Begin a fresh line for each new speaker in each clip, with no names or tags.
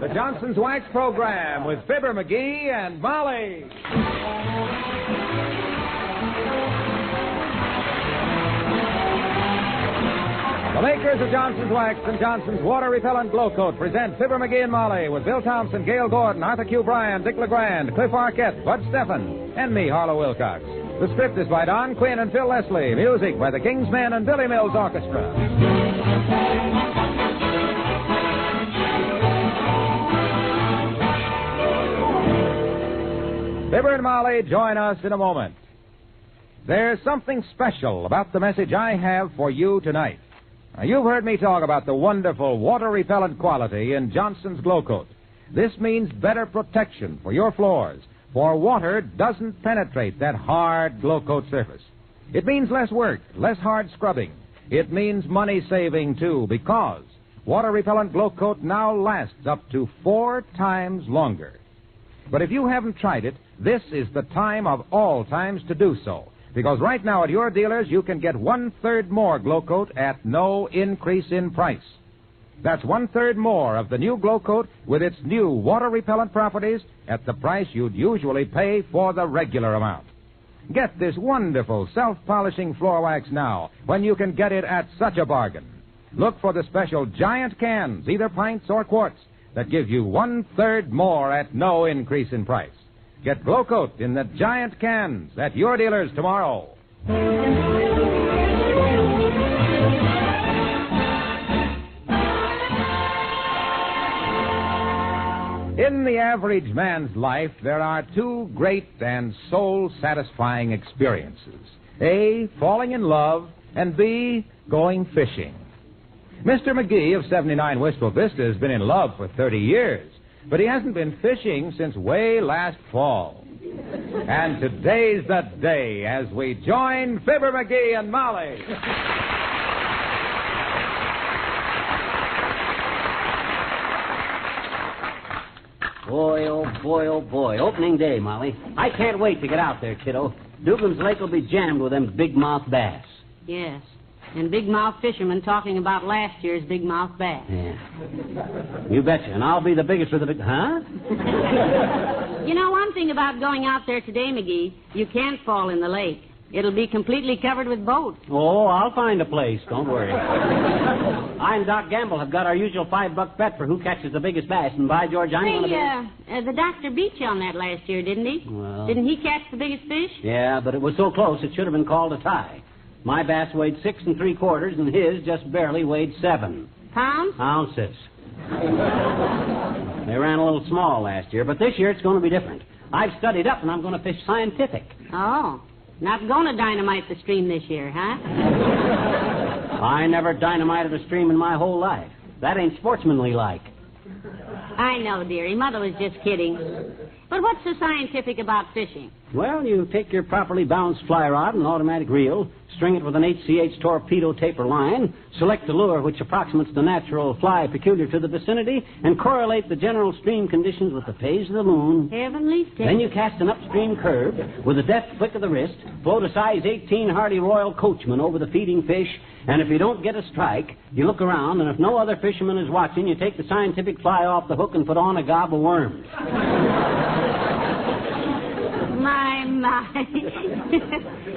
The Johnson's Wax Program with Fibber McGee and Molly. The makers of Johnson's Wax and Johnson's Water Repellent Glow Coat present Fibber McGee and Molly with Bill Thompson, Gail Gordon, Arthur Q. Bryan, Dick LeGrand, Cliff Arquette, Bud Steffen, and me, Harlow Wilcox. The script is by Don Quinn and Phil Leslie. Music by the King's Men and Billy Mills Orchestra. Fibber and Molly join us in a moment. There's something special about the message I have for you tonight. Now, you've heard me talk about the wonderful water-repellent quality in Johnson's Glow Coat. This means better protection for your floors, for water doesn't penetrate that hard Glow Coat surface. It means less work, less hard scrubbing. It means money saving, too, because water-repellent Glow Coat now lasts up to 4 times longer. But if you haven't tried it, this is the time of all times to do so. Because right now at your dealers, you can get 1/3 more Glow Coat at no increase in price. That's 1/3 more of the new Glow Coat with its new water-repellent properties at the price you'd usually pay for the regular amount. Get this wonderful self-polishing floor wax now when you can get it at such a bargain. Look for the special giant cans, either pints or quarts, that give you 1/3 more at no increase in price. Get Glow Coat in the giant cans at your dealers tomorrow. In the average man's life, there are 2 great and soul-satisfying experiences. A, falling in love, and B, going fishing. Mr. McGee of 79 Wistful Vista has been in love for 30 years. But he hasn't been fishing since way last fall. And today's the day as we join Fibber McGee and Molly.
Boy, oh boy, oh boy. Opening day, Molly. I can't wait to get out there, kiddo. Dublin's Lake will be jammed with them big-mouth bass.
Yes. And big-mouth fishermen talking about last year's big-mouth bass.
Yeah. You betcha. And I'll be the biggest with the big... Huh?
You know, one thing about going out there today, McGee, you can't fall in the lake. It'll be completely covered with boats.
Oh, I'll find a place. Don't worry. I and Doc Gamble have got our usual $5 bet for who catches the biggest bass. And by George, I'm going to be...
the doctor beat you on that last year, didn't he?
Well...
Didn't he catch the biggest fish?
Yeah, but it was so close it should have been called a tie. My bass weighed 6 3/4, and his just barely weighed 7
pounds.
Ounces. They ran a little small last year, but this year it's going to be different. I've studied up, and I'm going to fish scientific.
Oh, not going to dynamite the stream this year, huh?
I never dynamited a stream in my whole life. That ain't sportsmanly-like.
I know, dearie. Mother was just kidding. But what's so scientific about fishing?
Well, you take your properly balanced fly rod and automatic reel, string it with an HCH torpedo taper line, select a lure which approximates the natural fly peculiar to the vicinity, and correlate the general stream conditions with the phase of the moon.
Heavenly state.
Then you cast an upstream curve with a deft flick of the wrist, float a size 18 Hardy Royal Coachman over the feeding fish, and if you don't get a strike, you look around, and if no other fisherman is watching, you take the scientific fly off the hook and put on a gob of worms.
My.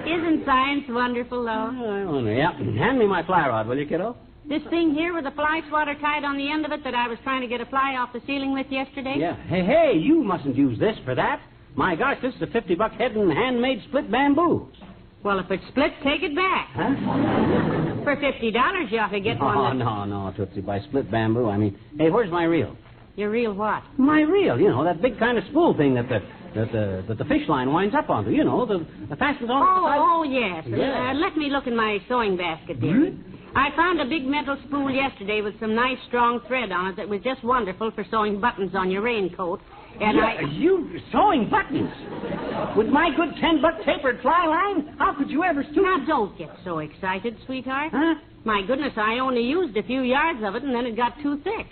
Isn't science wonderful, though?
I wonder, yeah. Hand me my fly rod, will you, kiddo?
This thing here with a fly swatter tied on the end of it that I was trying to get a fly off the ceiling with yesterday?
Yeah. Hey, you mustn't use this for that. My gosh, this is a $50 head and handmade split bamboo.
Well, if it's split, take it back.
Huh?
For $50, you ought to get one.
Oh, no, Tootsie. By split bamboo, I mean... Hey, where's my reel?
Your reel what?
My reel, you know, that big kind of spool thing that the fish line winds up onto. You know, the fastens on the side.
Oh, yes.
Yeah.
Let me look in my sewing basket, dear. I found a big metal spool yesterday with some nice, strong thread on it that was just wonderful for sewing buttons on your raincoat. And
You sewing buttons? With my good $10 tapered fly line? How could you ever stoop?
Now, don't get so excited, sweetheart.
Huh?
My goodness, I only used a few yards of it, and then it got too thick.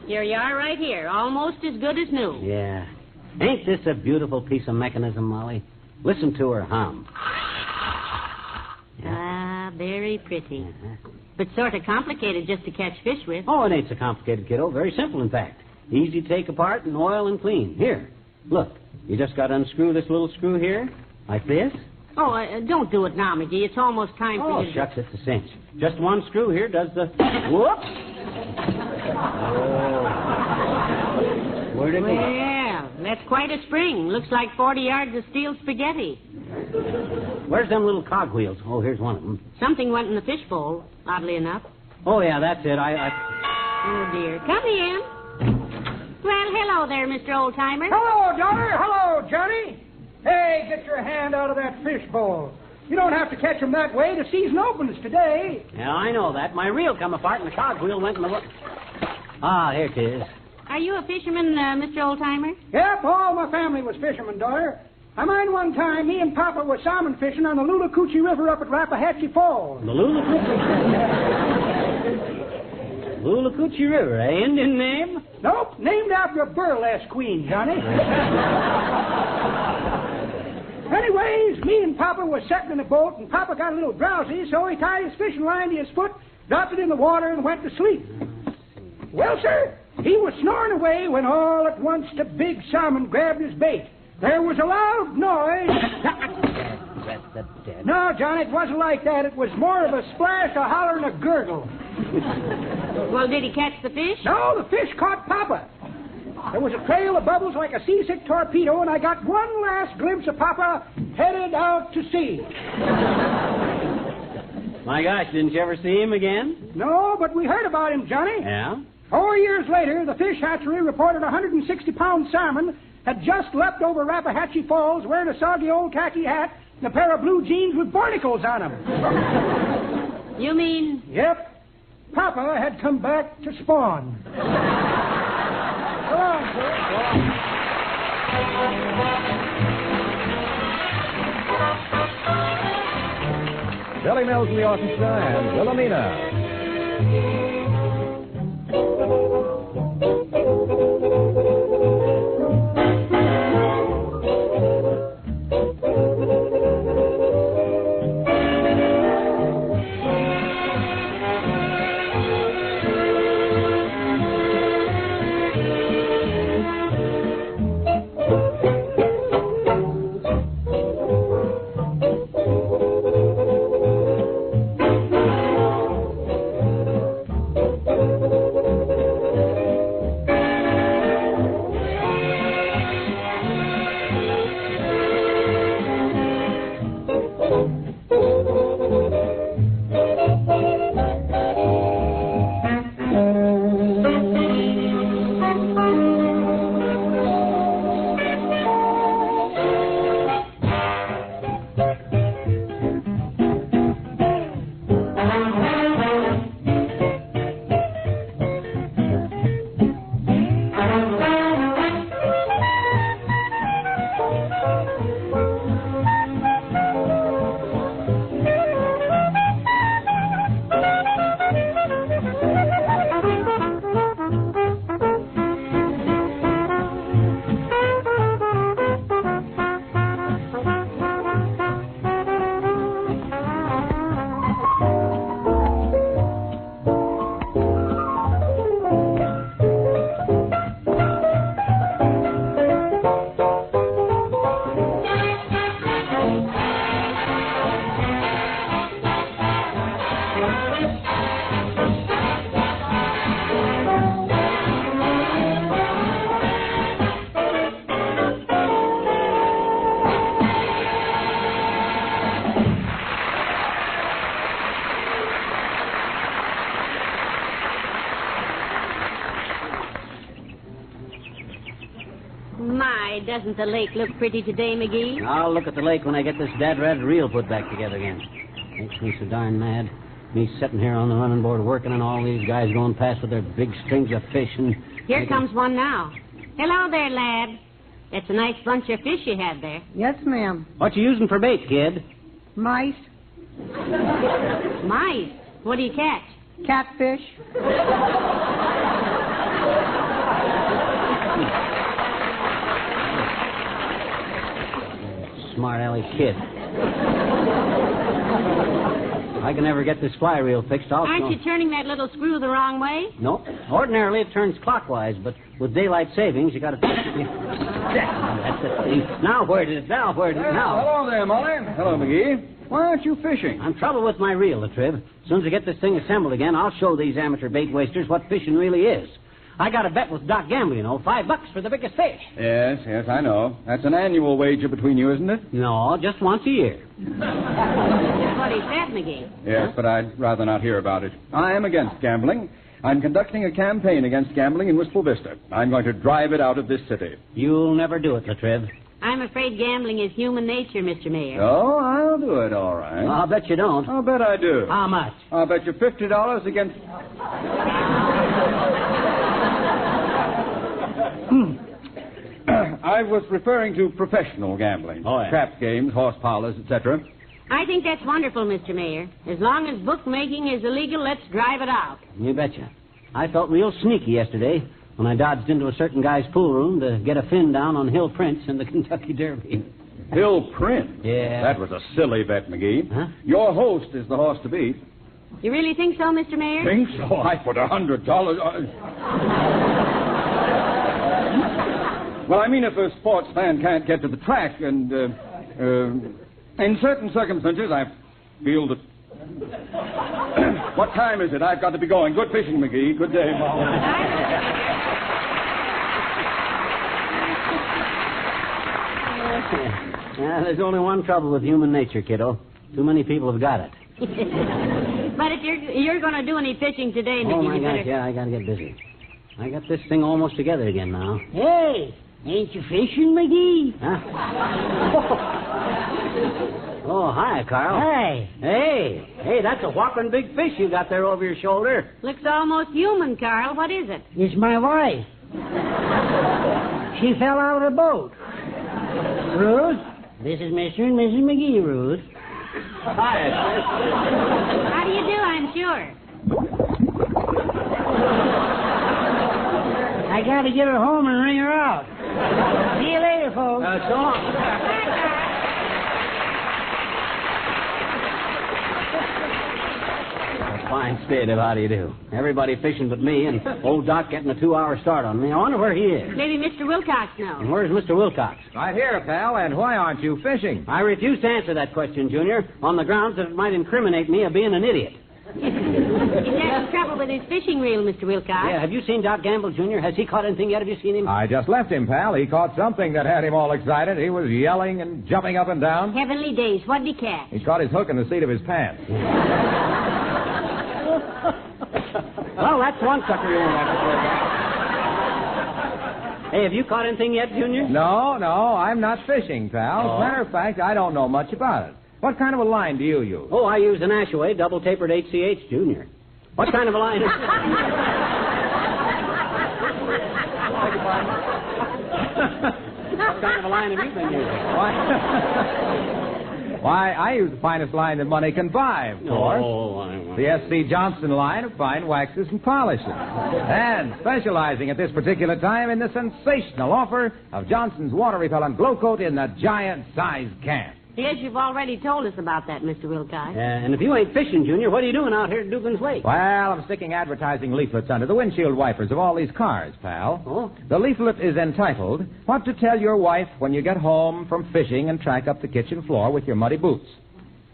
Here you are right here, almost as good as new.
Yeah. Ain't this a beautiful piece of mechanism, Molly? Listen to her hum.
Ah, very pretty.
Uh-huh.
but sort of complicated just to catch fish with.
Oh, it ain't so complicated, kiddo. Very simple, in fact. Easy to take apart and oil and clean. Here, look. You just got to unscrew this little screw here, like this.
Oh, don't do it now, McGee. It's almost time for you to...
Shucks, it's a cinch. Just one screw here does the... Whoops! Oh. Where'd it go?
Well, that's quite a spring. Looks like 40 yards of steel spaghetti.
Where's them little cogwheels? Oh, here's one of them.
Something went in the fishbowl, oddly enough.
Oh, yeah, that's it.
Oh, dear. Come in. Well, hello there, Mr. Oldtimer.
Hello, daughter. Hello, Johnny. Hey, get your hand out of that fishbowl. You don't have to catch them that way. The season opens today.
Yeah, I know that. My reel come apart and the cogwheel went in the... Ah, here it is.
Are you a fisherman, Mr. Oldtimer?
Yep, all my family was fishermen, daughter. I mind one time me and Papa was salmon fishing on the Lulacoochee River up at Rappahatchee Falls.
The Lulacoochee River, eh? Indian name?
Nope, named after a burlesque queen, Johnny. Anyways, me and Papa was sitting in a boat, and Papa got a little drowsy, so he tied his fishing line to his foot, dropped it in the water, and went to sleep. Well, sir, he was snoring away when all at once the big salmon grabbed his bait. There was a loud noise. No, John, it wasn't like that. It was more of a splash, a holler, and a gurgle.
Well, did he catch the fish?
No, the fish caught Papa. There was a trail of bubbles like a seasick torpedo, and I got one last glimpse of Papa headed out to sea.
My gosh, didn't you ever see him again?
No, but we heard about him, Johnny.
Yeah?
4 years later, the fish hatchery reported a 160-pound salmon had just leapt over Rappahatchee Falls wearing a soggy old khaki hat and a pair of blue jeans with barnacles on them.
You mean?
Yep. Papa had come back to spawn. Go on, sir.
Billy Mills in the orchestra and Wilhelmina.
My, doesn't the lake look pretty today, McGee?
I'll look at the lake when I get this dad-rat reel put back together again. Makes me so darn mad. Me sitting here on the running board working and all these guys going past with their big strings of fish and...
Here comes one now. Hello there, lad. That's a nice bunch of fish you had there.
Yes, ma'am.
What you using for bait, kid?
Mice,
Mice. What do you catch?
catfish.
Smart alley kid. I can never get this flywheel fixed,
Aren't you turning that little screw the wrong way?
No. Ordinarily, it turns clockwise, but with daylight savings, you got to... That's it. Now where did it? Now?
Hello there, Molly. Hello, McGee. Why aren't you fishing?
I'm trouble with my reel, Latriv. As soon as I get this thing assembled again, I'll show these amateur bait wasters what fishing really is. I got a bet with Doc Gamble, you know, $5 for the biggest fish.
Yes, I know. That's an annual wager between you, isn't it?
No, just once a year.
That's what he said, McGee.
Yes, but I'd rather not hear about it. I am against gambling. I'm conducting a campaign against gambling in Wistful Vista. I'm going to drive it out of this city.
You'll never do it, Latriv.
I'm afraid gambling is human nature, Mr. Mayor.
Oh, I'll do it, all right.
I'll bet you don't.
I'll bet I do.
How much?
I'll bet you $50 against... I was referring to professional gambling.
Oh, yeah.
Crap games, horse parlors, etc.
I think that's wonderful, Mr. Mayor. As long as bookmaking is illegal, let's drive it out.
You betcha. I felt real sneaky yesterday when I dodged into a certain guy's pool room to get a fin down on Hill Prince in the Kentucky Derby.
Hill Prince?
Yeah.
That was a silly bet, McGee.
Huh?
Your host is the horse to beat.
You really think so, Mr. Mayor?
Think so? I put $100. Well, I mean, if a sports fan can't get to the track, and in certain circumstances, I feel that... What time is it? I've got to be going. Good fishing, McGee. Good day, Molly.
Yeah, there's only one trouble with human nature, kiddo. Too many people have got it.
But if you're going to do any fishing today, McGee,
Oh, my
you better...
gosh, yeah, I got to get busy. I got this thing almost together again now.
Hey, ain't you fishing, McGee?
Huh? Oh, hi, Carl.
Hi.
Hey, that's a whopping big fish you got there over your shoulder.
Looks almost human, Carl. What is it?
It's my wife. She fell out of the boat. Ruth, this is Mr. and Mrs. McGee, Ruth.
Hi.
How do you do, I'm sure?
I got to get her home and ring her out. See you later, folks.
So long. Fine state of how do you do. Everybody fishing but me, and old Doc getting a 2-hour start on me. I wonder where he is.
Maybe Mr. Wilcox knows.
And where's Mr. Wilcox?
Right here, pal, and why aren't you fishing?
I refuse to answer that question, Junior, on the grounds that it might incriminate me of being an idiot.
He's having trouble with his fishing reel, Mr. Wilcox.
Yeah, have you seen Doc Gamble, Jr.? Has he caught anything yet? Have you seen him?
I just left him, pal. He caught something that had him all excited. He was yelling and jumping up and down.
Heavenly days. What did he catch?
He caught his hook in the seat of his pants.
Well, that's one sucker you won't have to worry about. Hey, have you caught anything yet, Junior?
No, I'm not fishing, pal. As a matter of fact, I don't know much about it. What kind of a line do you use?
Oh, I use an Ashaway double-tapered HCH, Junior. What kind of a line? What kind of a line have you been using?
Why, I use the finest line that money can buy, of course.
Oh,
The S.C. Johnson line of fine waxes and polishes. And specializing at this particular time in the sensational offer of Johnson's water-repellent glow coat in the giant-sized can.
Yes, you've already told us about that, Mr. Wilcox.
and if you ain't fishing, Junior, what are you doing out here at Dugan's Lake?
Well, I'm sticking advertising leaflets under the windshield wipers of all these cars, pal.
Oh?
The leaflet is entitled, What to Tell Your Wife When You Get Home from Fishing and Track Up the Kitchen Floor with Your Muddy Boots.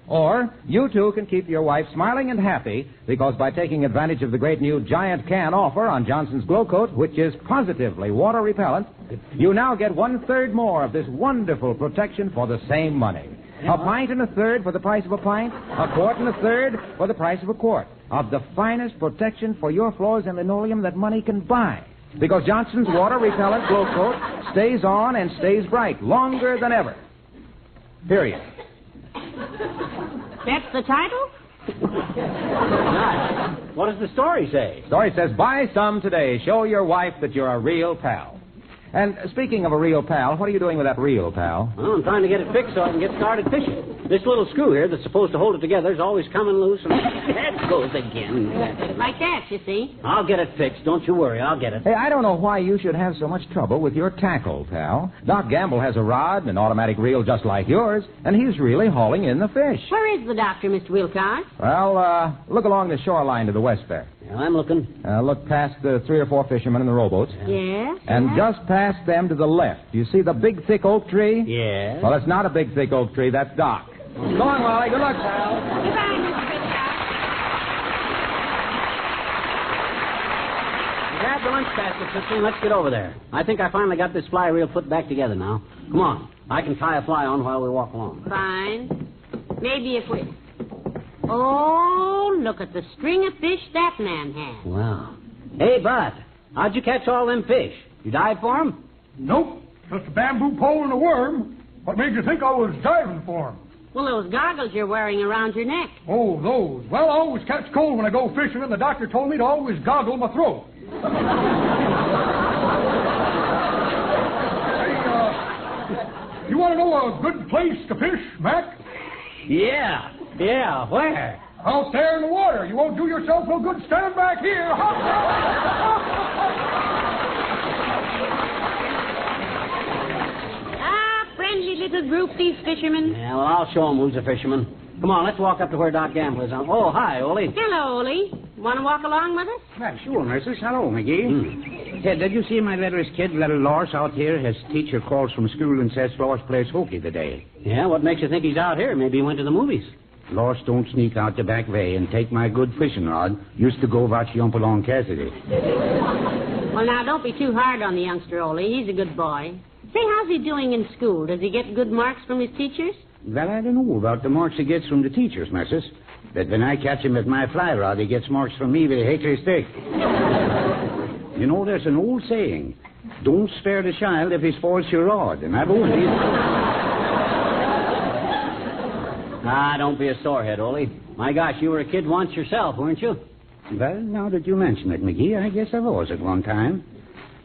Or, you too can keep your wife smiling and happy because by taking advantage of the great new giant can offer on Johnson's Glow Coat, which is positively water repellent, you now get 1/3 more of this wonderful protection for the same money. A pint and a third for the price of a pint, a quart and a third for the price of a quart of the finest protection for your floors and linoleum that money can buy. Because Johnson's water repellent Glow Coat stays on and stays bright longer than ever. Period.
That's the title?
Nice. What does the story say?
Story says, buy some today. Show your wife that you're a real pal. And speaking of a reel, pal, what are you doing with that reel, pal?
Well, I'm trying to get it fixed so I can get started fishing. This little screw here that's supposed to hold it together is always coming loose, and that goes again.
Like that, you see.
I'll get it fixed. Don't you worry. I'll get it.
Hey, I don't know why you should have so much trouble with your tackle, pal. Doc Gamble has a rod and an automatic reel just like yours, and he's really hauling in the fish.
Where is the doctor, Mr. Wilcox?
Well, look along the shoreline to the west there.
Yeah, I'm looking.
Look past the 3 or 4 fishermen in the rowboats.
Yes.
And just past them to the left. You see the big, thick oak tree?
Yeah.
Well, it's not a big, thick oak tree. That's Doc. Go on, Wally. Good luck, pal.
Goodbye, Mr. Wilcox.
Grab the lunch basket, sister, and let's get over there. I think I finally got this fly reel put back together now. Come on. I can tie a fly on while we walk along.
Fine. Maybe if we... Oh, look at the string of fish that man has.
Wow. Hey, Bud, how'd you catch all them fish? You dive for 'em?
Nope. Just a bamboo pole and a worm. What made you think I was diving for 'em?
Well, those goggles you're wearing around your neck.
Oh, those. Well, I always catch cold when I go fishing, and the doctor told me to always goggle my throat. Hey, you want to know a good place to fish, Mac?
Yeah, where?
Out there in the water. You won't do yourself no good standing back here.
Friendly little group, these fishermen.
Yeah, well, I'll show 'em who's a fisherman. Come on, let's walk up to where Doc Gamble is. Oh, hi, Ole.
Hello, Ole. Want to walk along with us?
Why, sure, Mrs. Hello, McGee. Hey, did you see my littlest kid, little Lars, out here? His teacher calls from school and says Lars plays hooky today.
Yeah, what makes you think he's out here? Maybe he went to the movies.
Lars don't sneak out the back way and take my good fishing rod. Used to go watch Yump along Cassidy.
Well, now, don't be too hard on the youngster, Ole. He's a good boy. Say, how's he doing in school? Does he get good marks from his teachers?
Well, I don't know about the marks he gets from the teachers, Mrs. But when I catch him with my fly rod, he gets marks from me with a hickory stick. You know, there's an old saying, don't spare the child if he spoils your rod, and I've owned it.
Don't be a sorehead, Ole. My gosh, you were a kid once yourself, weren't you?
Well, now that you mention it, McGee, I guess I was at one time.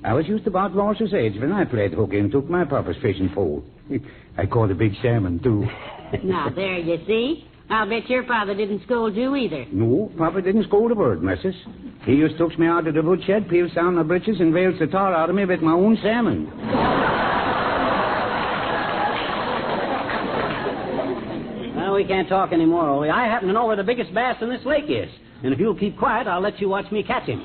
I was just about Lars's age when I played hooky and took my papa's fishing pole. I caught a big salmon, too.
Now, there you see. I'll bet your father didn't scold you either.
No, Papa didn't scold a word, Missus. He just took me out of the woodshed, peels down my breeches, and wails the tar out of me with my own salmon.
Well, we can't talk anymore, Ole. I happen to know where the biggest bass in this lake is. And if you'll keep quiet, I'll let you watch me catch him.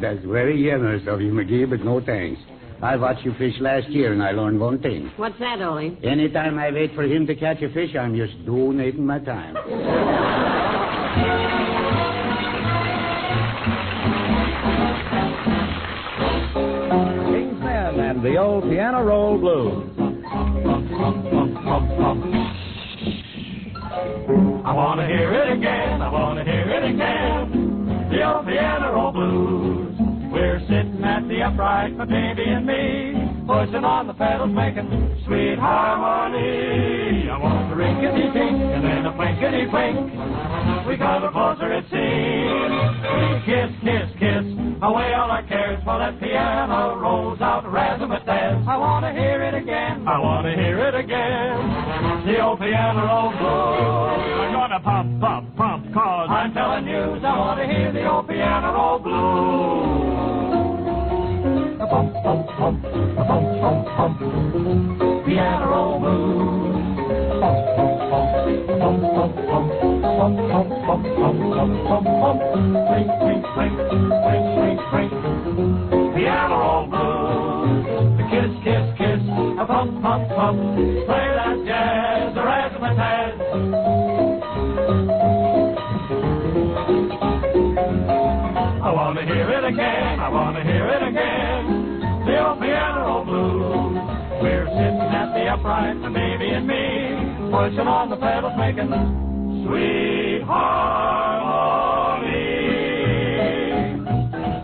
That's very generous of you, McGee, but no thanks. I watched you fish last year, and I learned one thing.
What's that, Ole?
Anytime I wait for him to catch a fish, I'm just donating my time.
King's Men and the old piano roll blues.
I want to hear it again, I want to hear it again. The old piano roll blues. We're sitting at the upright, my baby and me, pushing on the pedals, making sweet harmony. I want a rinkety-tink and then a plinkety-plink. We got a closer, it seems. We kiss, kiss, kiss, away all our cares while that piano rolls out razzmatazz. I want to hear it again, I want to hear it again. The old piano roll blues. I'm gonna pump, pump, pump, cause I'm telling you, I want to hear the old piano roll blues. Bump, bump, bump, bump, bump, bump. Piano roll blues. Bump, bump, bump, bump, bump, bump, bump, bump, bump, bump, bump, bump. Clink, clink, clink, clink, clink, clink. Piano roll blues. The kiss, kiss, kiss. A pump, pump, pump. Play that jazz, the razzmatazz. I want to hear it again, I want to hear it again. The old piano roll blues. We're sitting at the upright, the baby and me, pushing on the pedals, making sweet harmony.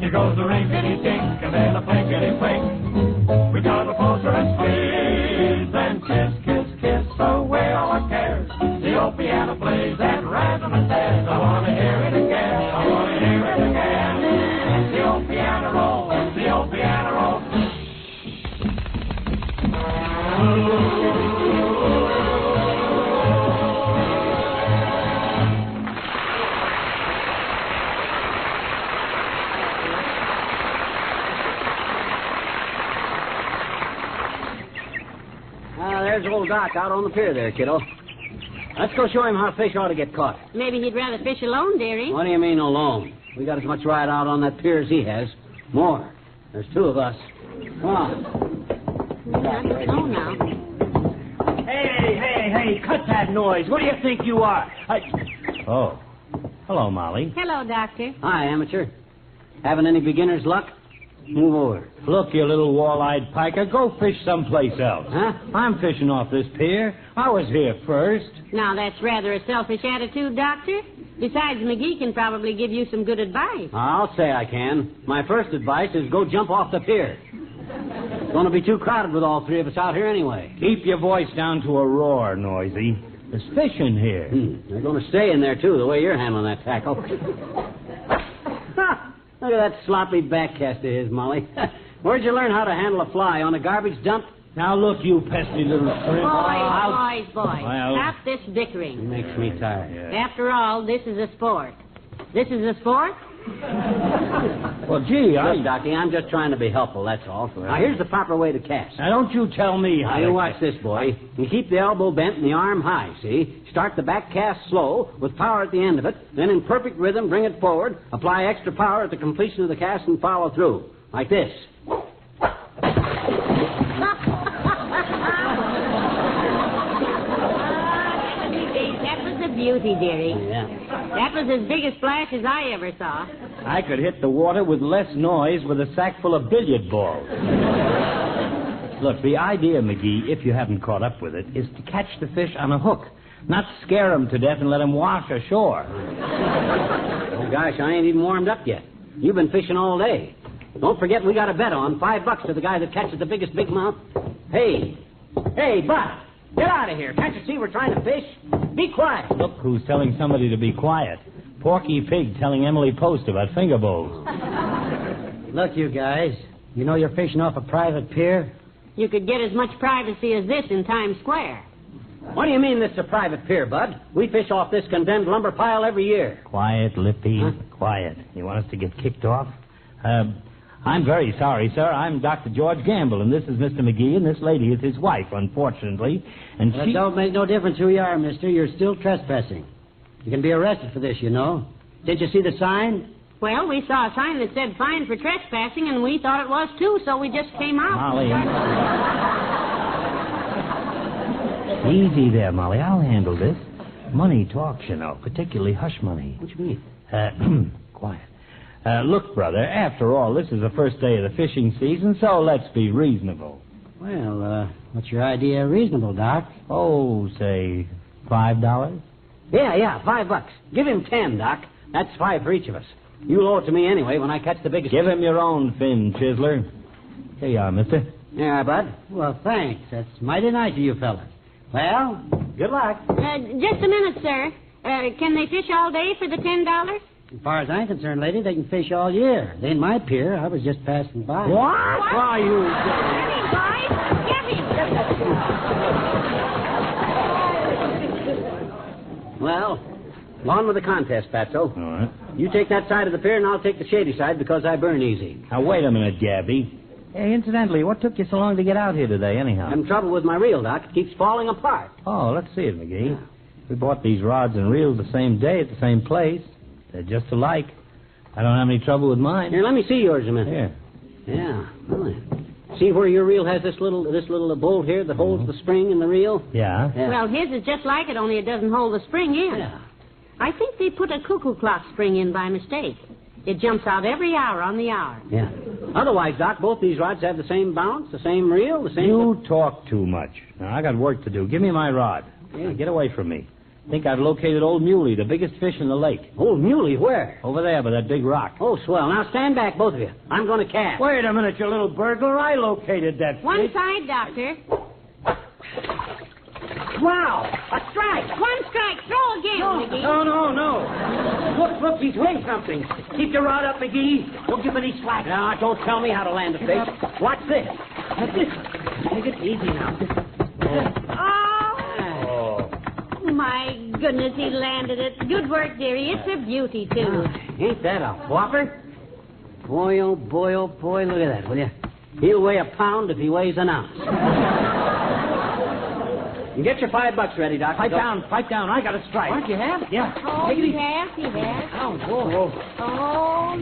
Here goes the rinkety-tink and then the plinkety-plink. We got a closer and squeeze, then kiss, kiss, kiss, away all our cares. The old piano plays that razzmatazz. I want to hear it again, I want to hear it again. The old piano roll, the old piano roll.
old Doc out on the pier there, kiddo. Let's go show him how fish ought to get caught.
Maybe he'd rather fish alone, dearie.
What do you mean alone? We got as much ride out on that pier as he has. More. There's two of us. Come on.
I don't know now.
Hey, cut that noise. What do you think you are? Oh. Hello, Molly.
Hello, Doctor.
Hi, amateur. Having any beginner's luck? Move over.
Look, you little wall-eyed piker, go fish someplace else.
Huh?
I'm fishing off this pier. I was here first.
Now, that's rather a selfish attitude, Doctor. Besides, McGee can probably give you some good advice.
I'll say I can. My first advice is go jump off the pier. It's going to be too crowded with all three of us out here anyway.
Keep your voice down to a roar, Noisy. There's fish in here.
They're going to stay in there, too, the way you're handling that tackle. Look at that sloppy backcast of his, Molly. Where'd you learn how to handle a fly? On a garbage dump?
Now, look, you pesky little shrimp.
Boys.
Well,
Stop this bickering.
It makes me tired.
Yeah.
After all, this is a sport. This is a sport?
Well, gee,
Look, Docky, I'm just trying to be helpful, that's all. Now, here's the proper way to cast.
Now, don't you tell me how
Now, you watch this, boy. You keep the elbow bent and the arm high, see? Start the back cast slow, with power at the end of it, then in perfect rhythm, bring it forward, apply extra power at the completion of the cast, and follow through. Like this.
That was a beauty, dearie.
Yeah.
That was as big a splash as I ever saw.
I could hit the water with less noise with a sack full of billiard balls. Look, the idea, McGee, if you haven't caught up with it, is to catch the fish on a hook, not scare them to death and let them wash ashore.
Oh, gosh, I ain't even warmed up yet. You've been fishing all day. Don't forget we got a bet on $5 to the guy that catches the biggest big mouth. Hey, Bud, get out of here. Can't you see we're trying to fish? Be quiet.
Look who's telling somebody to be quiet. Porky Pig telling Emily Post about finger bowls.
Look, you guys, you know you're fishing off a private pier?
You could get as much privacy as this in Times Square.
What do you mean this is a private pier, Bud? We fish off this condemned lumber pile every year.
Quiet, Lippy, quiet. You want us to get kicked off? I'm very sorry, sir. I'm Dr. George Gamble, and this is Mr. McGee, and this lady is his wife, unfortunately. And
Well,
she...
it don't make no difference who you are, mister. You're still trespassing. You can be arrested for this, you know. Did you see the sign?
Well, we saw a sign that said fine for trespassing, and we thought it was too, so we just came out.
Molly. Easy there, Molly. I'll handle this. Money talks, you know, particularly hush money.
What you mean?
Quiet. Look, brother, after all, this is the first day of the fishing season, so let's be reasonable.
Well, what's your idea of reasonable, Doc?
Oh, say, $5?
Yeah, $5. Give him 10, Doc. That's 5 for each of us. You'll owe it to me anyway when I catch the biggest...
Give him your own fin, Chiseler. Here you are, mister.
Yeah, Bud. Well, thanks. That's mighty nice of you fellas. Well, good luck.
Just a minute, sir. Can they fish all day for the $10?
As far as I'm concerned, lady, they can fish all year. They ain't my pier. I was just passing by.
What? Why, you...
Get him, boys! Get him!
Well, on with the contest, Fatso.
All right.
You take that side of the pier, and I'll take the shady side because I burn easy.
Now, wait a minute, Gabby. Hey, incidentally, what took you so long to get out here today, anyhow?
I'm trouble with my reel, Doc. It keeps falling apart.
Oh, let's see it, McGee. We bought these rods and reels the same day at the same place. They're just alike. I don't have any trouble with mine.
Here, let me see yours a minute.
Here.
Yeah. Really. See where your reel has this little bolt here that holds the spring in the reel?
Yeah?
Well, his is just like it, only it doesn't hold the spring in.
Yeah.
I think they put a cuckoo clock spring in by mistake. It jumps out every hour on the hour.
Yeah. Otherwise, Doc, both these rods have the same bounce, the same reel, the same...
You talk too much. Now, I got work to do. Give me my rod.
Yeah.
Now, get away from me. I think I've located Old Muley, the biggest fish in the lake.
Old Muley, where?
Over there by that big rock.
Oh, swell. Now stand back, both of you. I'm going to cast.
Wait a minute, you little burglar. I located that
One
fish.
side, Doctor.
Wow! A strike!
One strike. Throw again, McGee.
No. Look, he's doing something. Keep your rod up, McGee. Don't give any slack. Now, don't tell me how to land a fish. Watch this. Take it easy now.
Oh, my goodness, he landed it. Good work, dearie. It's a beauty, too.
Ain't that a whopper? Boy, oh boy, look at that, will you? He'll weigh a pound if he weighs an ounce. And get your $5 ready, Doc.
Pipe down. I got a strike.
What, you have?
Yeah.
Oh, he has.
Oh, whoa.
Oh,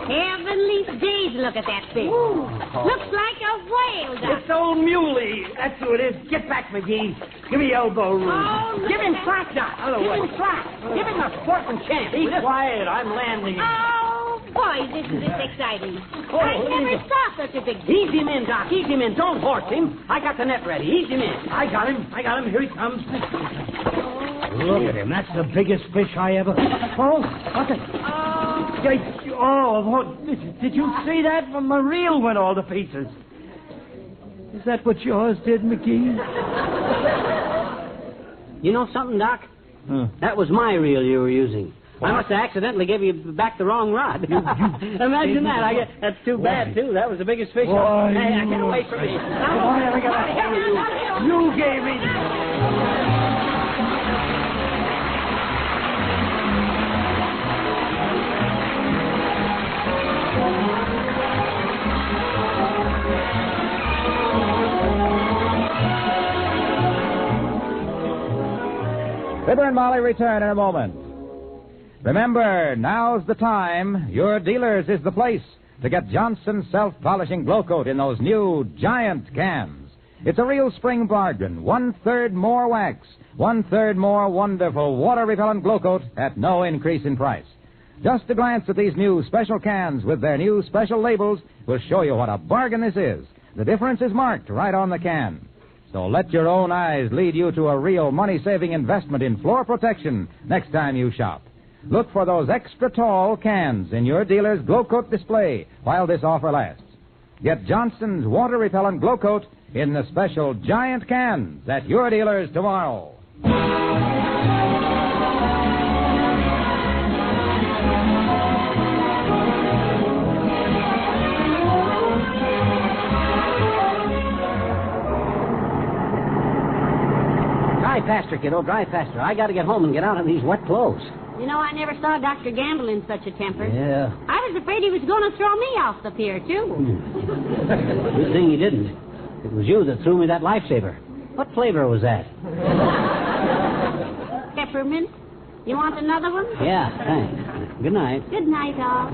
heavenly days, look at that fish. Looks like a whale, Doc.
It's old Muley. That's who it is. Get back, McGee. Give me elbow room.
Oh, look
Give him
at
slack, Doc. Give him slack. Give him a sporting chance.
Be quiet. I'm landing it.
Oh, boy, this is exciting. I never saw such a big fish.
Ease him in, Doc. Ease him in. Don't horse him. I got the net ready. Ease him in.
I got him. Here he comes. Look at him. That's the biggest fish I ever... Oh, what's it? Did you see that? My reel went all to pieces. Is that what yours did, McGee?
You know something, Doc? That was my reel you were using. I must have accidentally gave you back the wrong rod. Imagine that. That's too bad, too. That was the biggest fish.
Why,
Hey, get away from me.
You gave me...
Fibber and Molly return in a moment. Remember, now's the time. Your dealers is the place to get Johnson's self-polishing glow coat in those new giant cans. It's a real spring bargain. 1/3 more wax, 1/3 more wonderful water-repellent glow coat at no increase in price. Just a glance at these new special cans with their new special labels will show you what a bargain this is. The difference is marked right on the can. So let your own eyes lead you to a real money-saving investment in floor protection next time you shop. Look for those extra tall cans in your dealer's glow coat display while this offer lasts. Get Johnson's water-repellent glow coat in the special giant cans at your dealers tomorrow.
Drive faster, kiddo. Drive faster. I got to get home and get out of these wet clothes.
You know, I never saw Dr. Gamble in such a temper.
Yeah.
I was afraid he was going to throw me off the pier, too.
Good thing he didn't. It was you that threw me that lifesaver. What flavor was that?
Peppermint. You want another one?
Yeah, thanks. Good night.
Good night, all.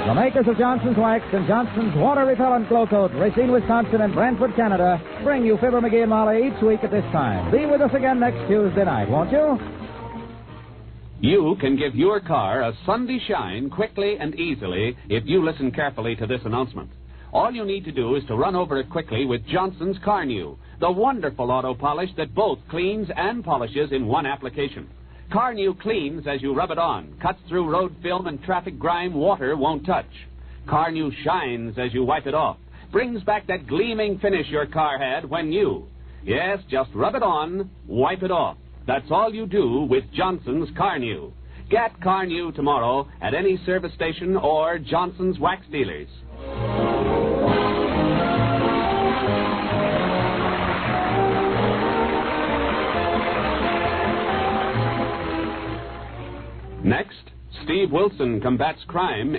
The makers of Johnson's Wax and Johnson's Water-Repellent Glow Coat, Racine, Wisconsin, and Brantford, Canada, bring you Fibber McGee and Molly each week at this time. Be with us again next Tuesday night, won't you?
You can give your car a Sunday shine quickly and easily if you listen carefully to this announcement. All you need to do is to run over it quickly with Johnson's Car New, the wonderful auto polish that both cleans and polishes in one application. Car New cleans as you rub it on, cuts through road film and traffic grime water won't touch. Car New shines as you wipe it off, brings back that gleaming finish your car had when new. Yes, just rub it on, wipe it off. That's all you do with Johnson's Car New. Get Car New tomorrow at any service station or Johnson's Wax dealers. Next, Steve Wilson combats crime